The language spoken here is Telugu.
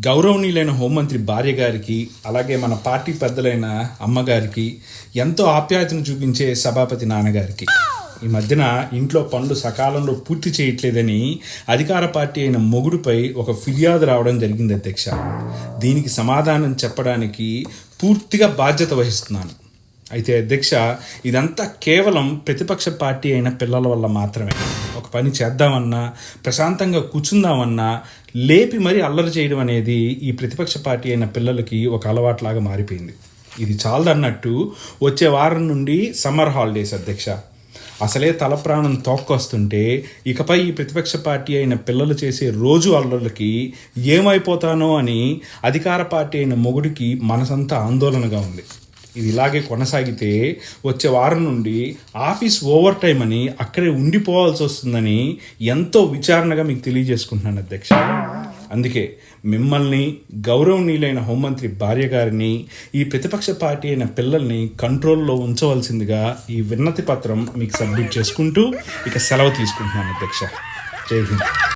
గౌరవనీయులైన హోంమంత్రి భార్య గారికి, అలాగే మన పార్టీ పెద్దలైన అమ్మగారికి, ఎంతో ఆప్యాయతను చూపించే సభాపతి నాన్నగారికి ఈ మధ్యన ఇంట్లో పనులు సకాలంలో పూర్తి చేయట్లేదని అధికార పార్టీ అయిన మొగుడుపై ఒక ఫిర్యాదు రావడం జరిగింది అధ్యక్ష. దీనికి సమాధానం చెప్పడానికి పూర్తిగా బాధ్యత వహిస్తున్నాను. అయితే అధ్యక్ష, ఇదంతా కేవలం ప్రతిపక్ష పార్టీ అయిన పిల్లల వల్ల మాత్రమే. ఒక పని చేద్దామన్నా, ప్రశాంతంగా కూర్చుందామన్నా లేపి మరీ అల్లరి చేయడం అనేది ఈ ప్రతిపక్ష పార్టీ అయిన పిల్లలకి ఒక అలవాట్లాగా మారిపోయింది. ఇది చాలదన్నట్టు వచ్చే వారం నుండి సమ్మర్ హాలిడేస్ అధ్యక్ష. అసలే తల ప్రాణం తోక్కొస్తుంటే ఇకపై ఈ ప్రతిపక్ష పార్టీ అయిన పిల్లలు చేసే రోజు అల్లర్లకి ఏమైపోతానో అని అధికార పార్టీ అయిన మొగుడికి మనసంతా ఆందోళనగా ఉంది. ఇది ఇలాగే కొనసాగితే వచ్చే వారం నుండి ఆఫీస్ ఓవర్ టైం అని అక్కడే ఉండిపోవాల్సి వస్తుందని ఎంతో విచారణగా మీకు తెలియజేసుకుంటున్నాను అధ్యక్ష. అందుకే మిమ్మల్ని, గౌరవనీయులైన హోంమంత్రి భార్య గారిని, ఈ ప్రతిపక్ష పార్టీ అయిన పిల్లల్ని కంట్రోల్లో ఉంచవలసిందిగా ఈ విన్నతి పత్రం మీకు సబ్మిట్ చేసుకుంటూ ఇక సెలవు తీసుకుంటున్నాను అధ్యక్ష. జై హింద్.